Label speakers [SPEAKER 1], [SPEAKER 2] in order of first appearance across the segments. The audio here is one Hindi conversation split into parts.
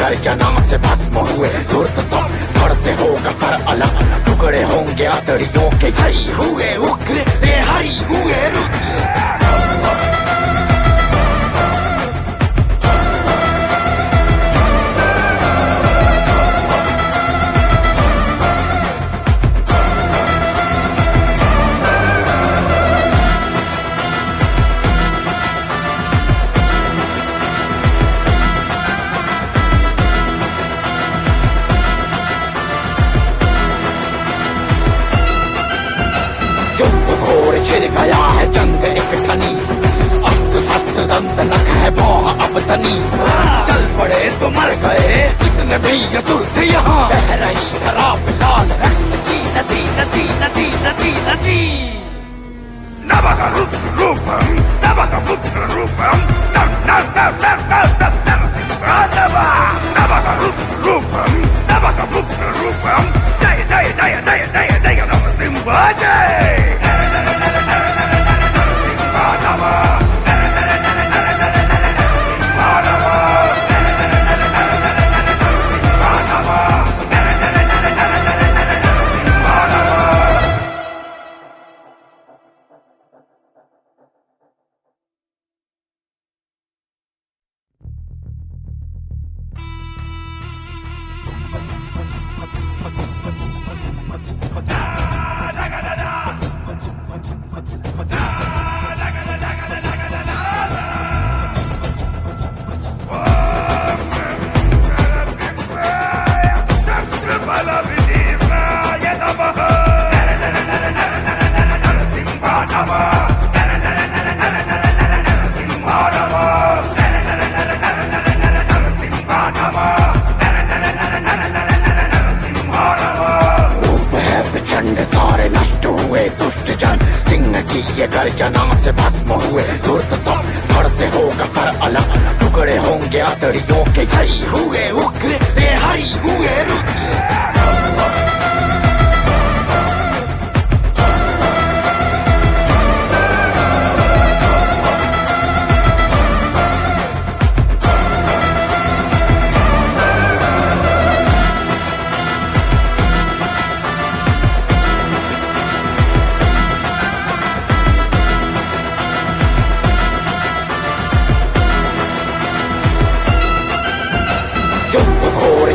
[SPEAKER 1] गर्जना से भस्म हुए धूर्त सब, धड़ से होगा सर अलग, टुकड़े होंगे आतड़ियों के, हरी हुए उग्र रे हरी हुए रुद्र। छिड़ गया है जंग एक ठनी, अस्त्र शस्त्र दंत नख है भौह अब तनी, चल पड़े तो मर गए जितने भी असुर थे यहाँ, बह रही धरा पे लाल रक्त की नदी नदी नदी नदी नदी।
[SPEAKER 2] नवः रुद्र रूपम नवः पुत्र रूपम नवः रुद्र रूपम नवः पुत्र रूपम, जय जय जय जय जय जय नरसिंह जय।
[SPEAKER 1] ये गर्जना से भस्म हुए धूर्त सब, धड़ से होगा सर अलग, टुकड़े होंगे आतड़ियों के, हरी हुए उग्र रे हरी हुए रुद्र।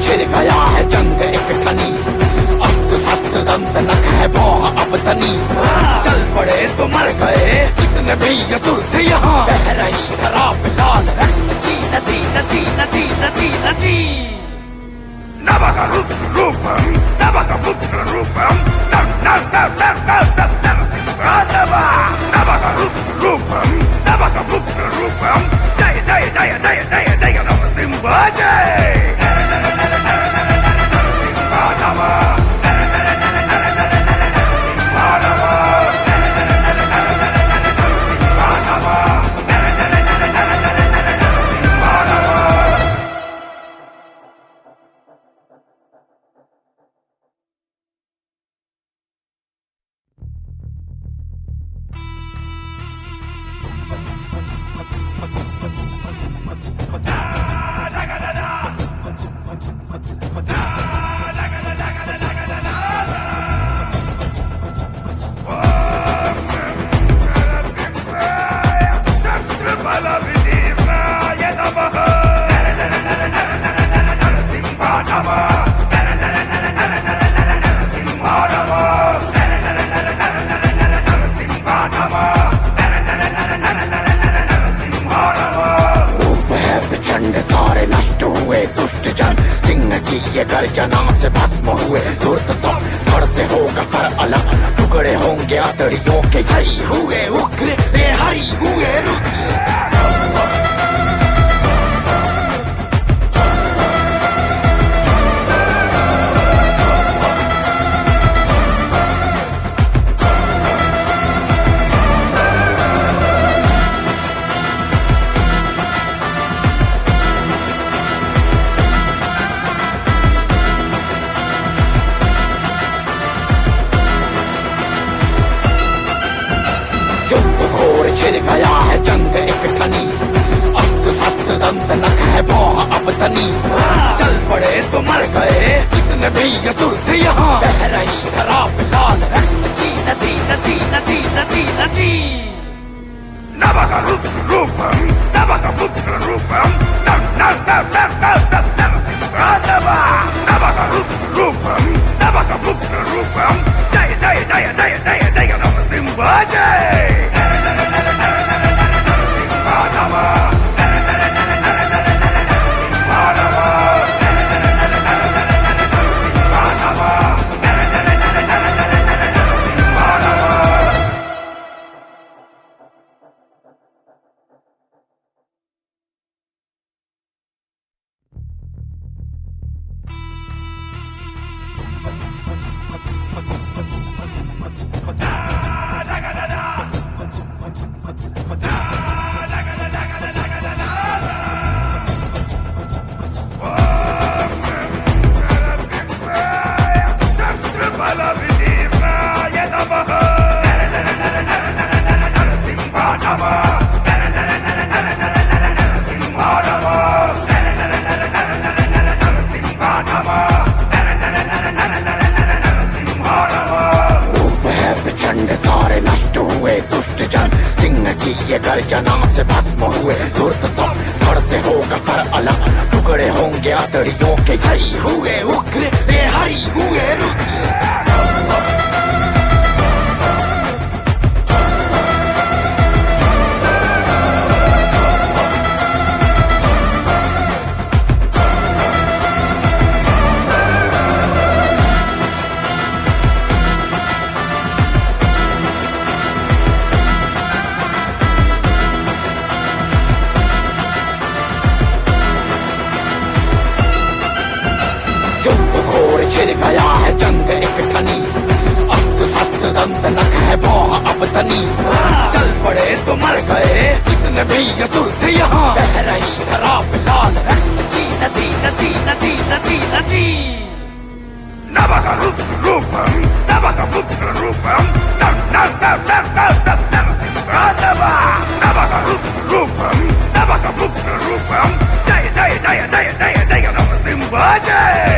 [SPEAKER 1] छिड़ गया है जंग एक ठनी, अस्त्र शस्त्र दंत नख है भौह अब तनी, चल पड़े तो मर गए जितने भी असुर थे यहाँ, बह रही धरा पे लाल रक्त की नदी नदी नदी नदी नदी।
[SPEAKER 2] नवः रुद्र रूपम नवः पुत्र रूपम नवः रुद्र रूपम नवः पुत्र रूपम, जय जय जय जय जय जय नरसिंह जय।
[SPEAKER 1] ये गर्जना से भस्म हुए धूर्त सब, धड़ से होगा सर अलग, टुकड़े होंगे आतड़ियों के, हरी हुए उग्र रे हरी हुए रुद्र। छिड़ गया है जंग एक ठनी, अस्त्र शस्त्र दंत नख है भौह अब तनी। चल पड़े तो मर गए जितने भी असुर थे यहाँ। बह रही धरा पे लाल रक्त की नदी नदी नदी नदी नदी।
[SPEAKER 2] नवः रूपम नवः रूपम नवः रूपम नवः रूपम। जय जय जय जय जय जय नरसिंह जय।
[SPEAKER 1] सारे नष्ट हुए दुष्ट जन, सिंह की ये गर्जना से भस्म हुए धूर्त सब। धड़ से होगा सर अलग, टुकड़े होंगे अतड़ियों के। जई हुए उग्र रे हरि हुए रुद्र। छिड़ गया है जंग एक ठनी, अस्त्र शस्त्र दंत नख है भौह अब तनी। चल पड़े तो मर गए जितने भी असुर थे यहाँ। बह रही धरा पे लाल रक्त की नदी नदी नदी नदी नदी।
[SPEAKER 2] नवः रूपम नवः रूपम नवः रूपम नवः रूपम। जय जय जय जय जय जय नरसिंह जय।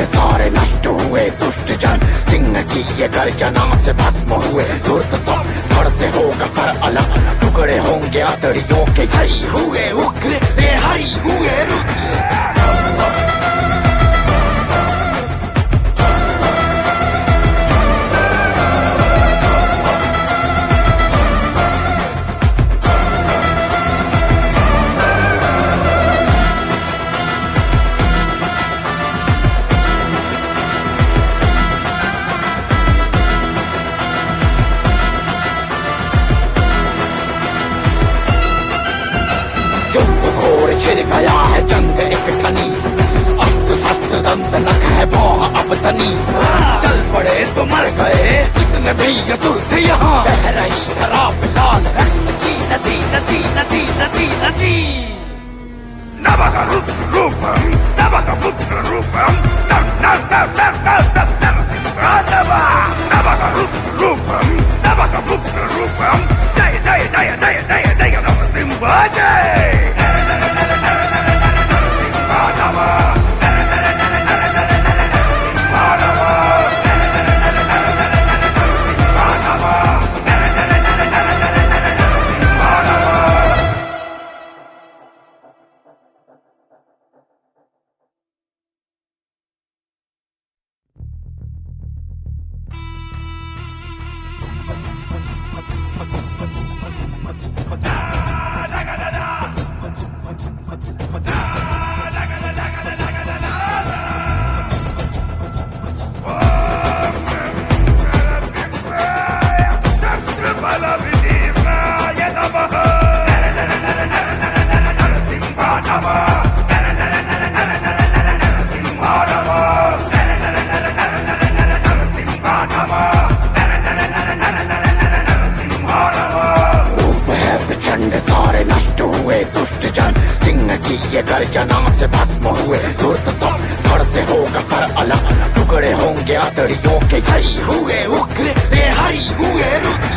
[SPEAKER 1] सारे नष्ट हुए दुष्ट जन, सिंह की ये गर्जना से भस्म हुए धूर्त सब। धड़ से होगा सर अलग, टुकड़े होंगे अतड़ियों के। जई हुए उग्र रे हरि हुए रुद्र। छिड़ गया है जंग एक ठनी, अस्त्र शस्त्र दंत नख है भौह अब तनी। चल पड़े तो मर गए जितने भी असुर थे यहाँ। बह रही धरा पे लाल रक्त की नदी नदी नदी नदी नदी।
[SPEAKER 2] नवः रूपम नवः रूपम नवः रूपम नवः रूपम। जय जय जय जय जय जय नरसिंह जय।
[SPEAKER 1] रूप है प्रचंड सारे नष्ट हुए दुष्ट जन, सिंह की ये गर्जना से भस्म हुए धूर्त सब, धड़ से होगा सर अलग, टुकड़े होंगे आतड़ियों के, हरी हुए उग्र रे हरी हुए रुद्र।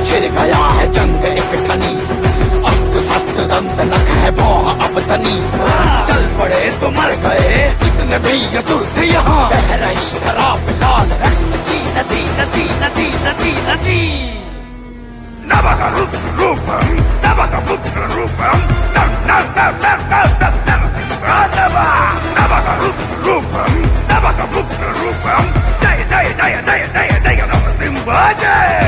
[SPEAKER 1] छिड़ गया है जंग एक ठनी, अस्त्र शस्त्र दंत नख है भौह अब तनी, चल पड़े तो मर गए जितने भी असुर थे यहाँ, बह रही धरा पे लाल रक्त की नदी नदी नदी नदी नदी।
[SPEAKER 2] नवः रूपम नवः पुत्र रूपम नवः रूपम नवः पुत्र रूपम, जय जय जय जय जय जय नरसिंह जय।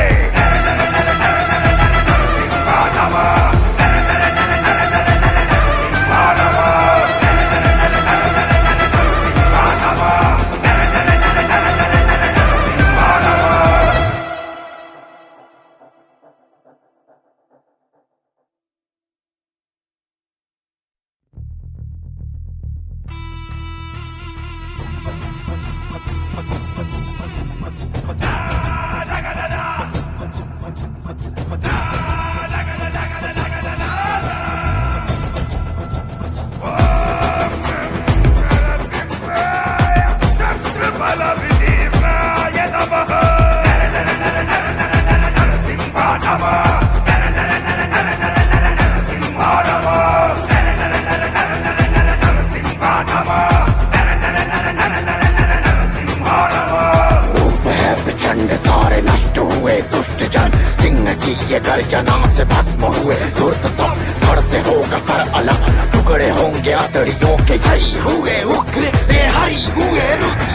[SPEAKER 1] ये गर्जना से भस्म हुए धूर्त सब, धड़ से होगा सर अलग, टुकड़े होंगे आतड़ियों के, हरी हुए उग्र रे हरी हुए रुद्र।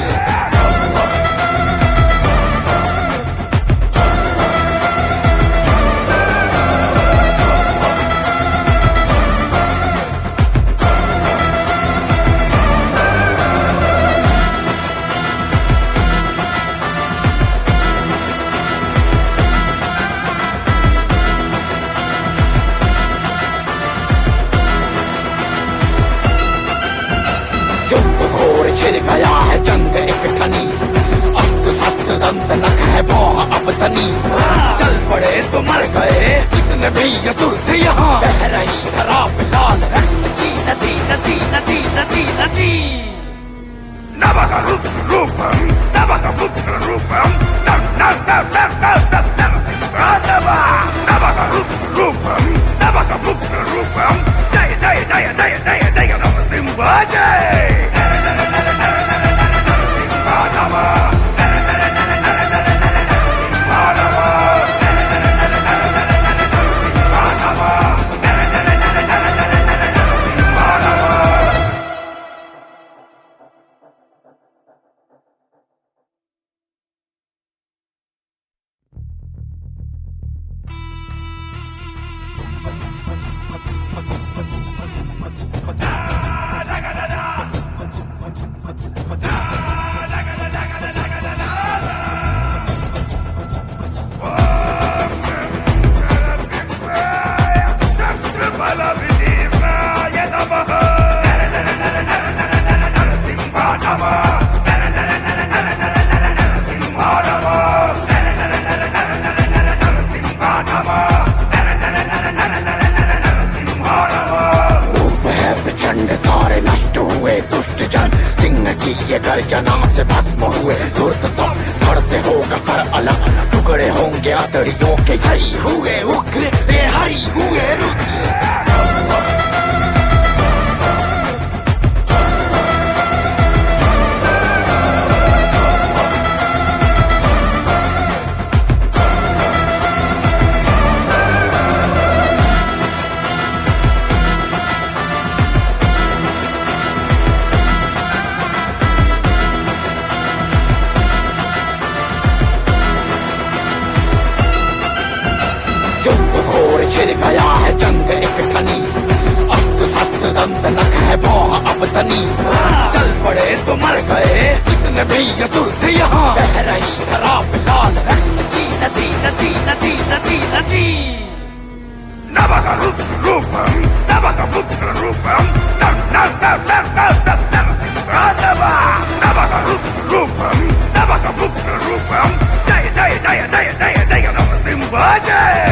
[SPEAKER 1] छिड़ गया है जंग एक ठनी, अस्त्र शस्त्र दंत नख है भौह अब तनी, चल पड़े तो मर गए जितने भी असुर थे यहाँ, बह रही धरा पे लाल रक्त की नदी नदी नदी नदी नदी।
[SPEAKER 2] नवः रूपम नवः पुत्र रूपम नवः रूपम नवः पुत्र रूपम, जय जय जय जय जय जय नरसिंह जय।
[SPEAKER 1] ये गर्जना से भस्म हुए धूर्त सब, धड़ से होगा सर अलग, टुकड़े होंगे आतड़ियों के, हरी हुए उग्र रे हरी हुए रुद्र। युद्ध घोर छिड़ गया है जंग एक ठनी, अस्त्र शस्त्र दंत नख है भौह अब तनी। चल पड़े तो मर गए जितने भी असुर थे यहाँ, बह रही धरा पे लाल रक्त की नदी नदी नदी नदी नदी।
[SPEAKER 2] नरसिंहादेवा जय जय जय जय जय जय नरसिंहा जय।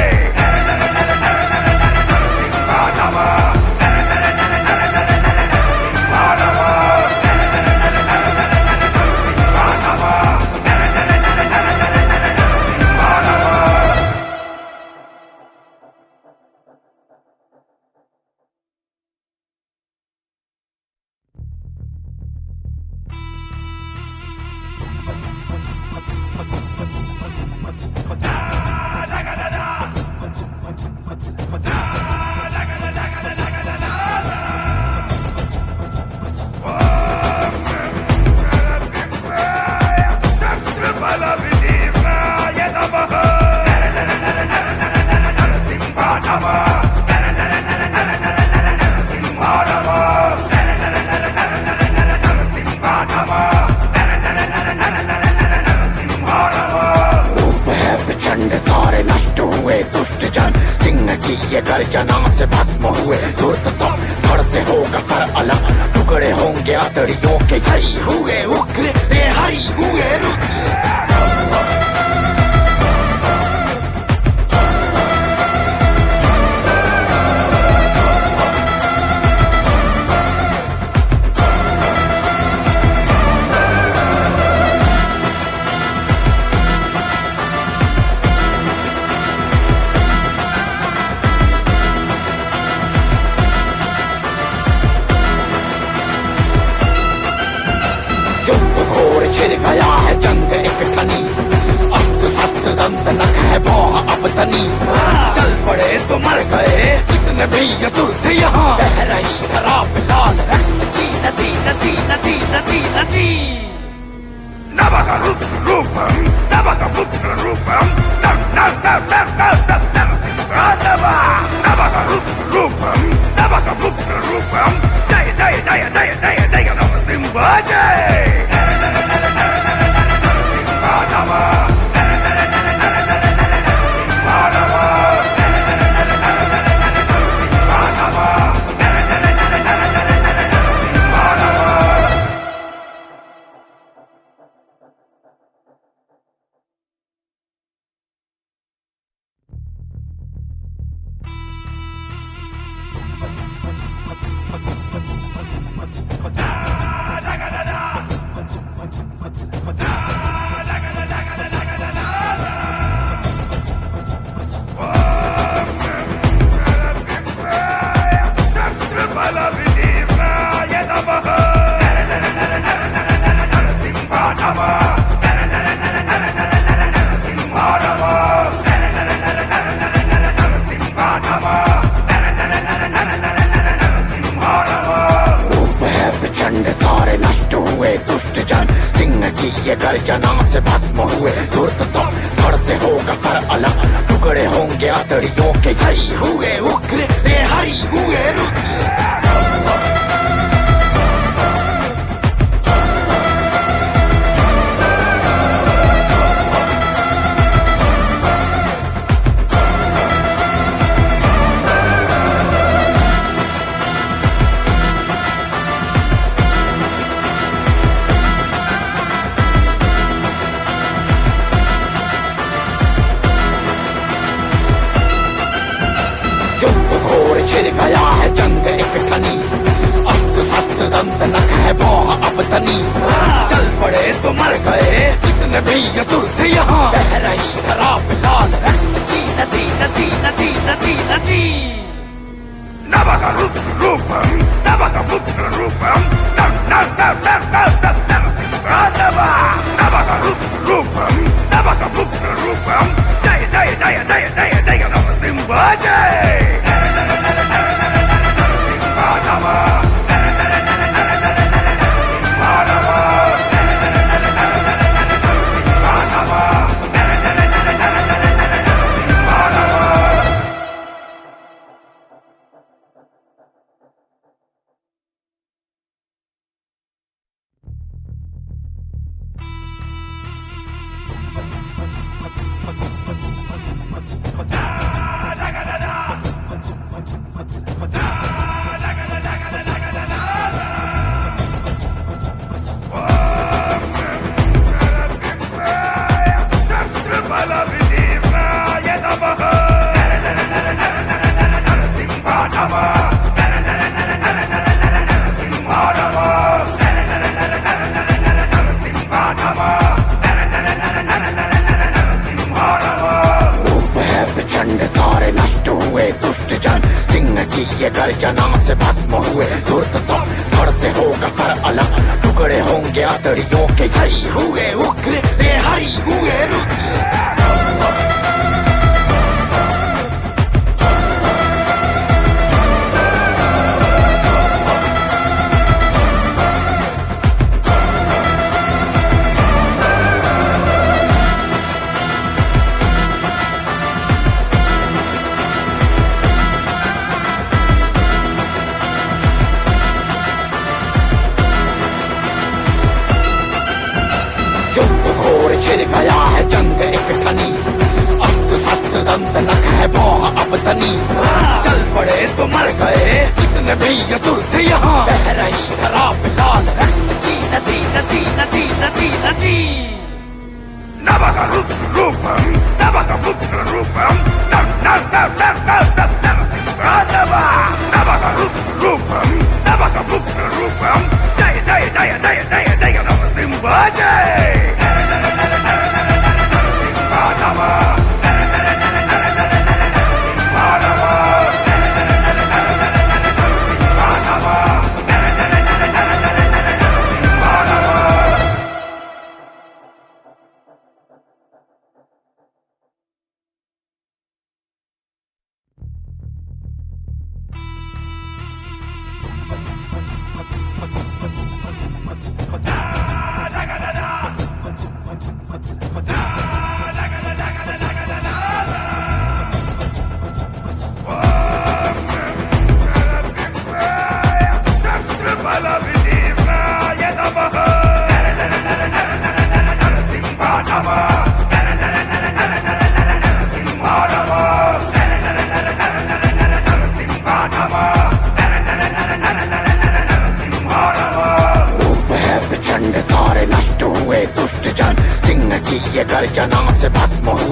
[SPEAKER 1] ये गर्जना से भस्म हुए धूर्त सब, धड़ से होगा सर अलग, टुकड़े होंगे आतड़ियों के। जय हुए उग्र रे हरि हुए रुद्र। छिड़ गया है जंग एक ठनी, अस्त्र शस्त्र दंत नख है भौह अब तनी। चल पड़े तो मर गए जितने भी असुर थे यहाँ, बह रही धरा पे लाल रक्त की नदी नदी नदी नदी नदी।
[SPEAKER 2] जय जय जय जय जय जय नरसिंहा जय।
[SPEAKER 1] सारे नष्ट हुए दुष्ट जन, सिंह की ये गर्जना से भस्म हुए धूर्त सब, धड़ से होगा सर अलग, टुकड़े होंगे आतड़ियों के। जय हुए उग्र रे हरि हुए रुद्र। छिड़ गया है जंग एक ठनी, अस्त्र शस्त्र दंत नख है भौह अब तनी। चल पड़े तो मर गए जितने भी असुर थे यहाँ, बह रही धरा पे लाल रक्त की नदी नदी नदी नदी नदी।
[SPEAKER 2] जय जय जय जय जय जय नरसिंहा जय।
[SPEAKER 1] की ये गर्जना से भस्म हुए धूर्त सब, धड़ से होगा सर अलग, टुकड़े होंगे अतड़ियों के, हरी हुए उग्र रे हरी हुए रुद्र। युद्ध घोर छिड़ गया है जंग एक ठनी, अस्त्र शस्त्र दंत नख है भौह अब तनी, चल पड़े तो मर गए जितने भी असुर थे यहाँ, बह रही धरा पे लाल रक्त की नदी नदी नदी नदी नदी।
[SPEAKER 2] नवः रूपम नवः रूपम नरसिंहानवा, नवः रूपम नवः रूपम, जय जय जय जय जय जय नरसिंह जय।
[SPEAKER 1] सारे नष्ट हुए दुष्ट जन, सिंह की ये गर्जना से भस्म हुए।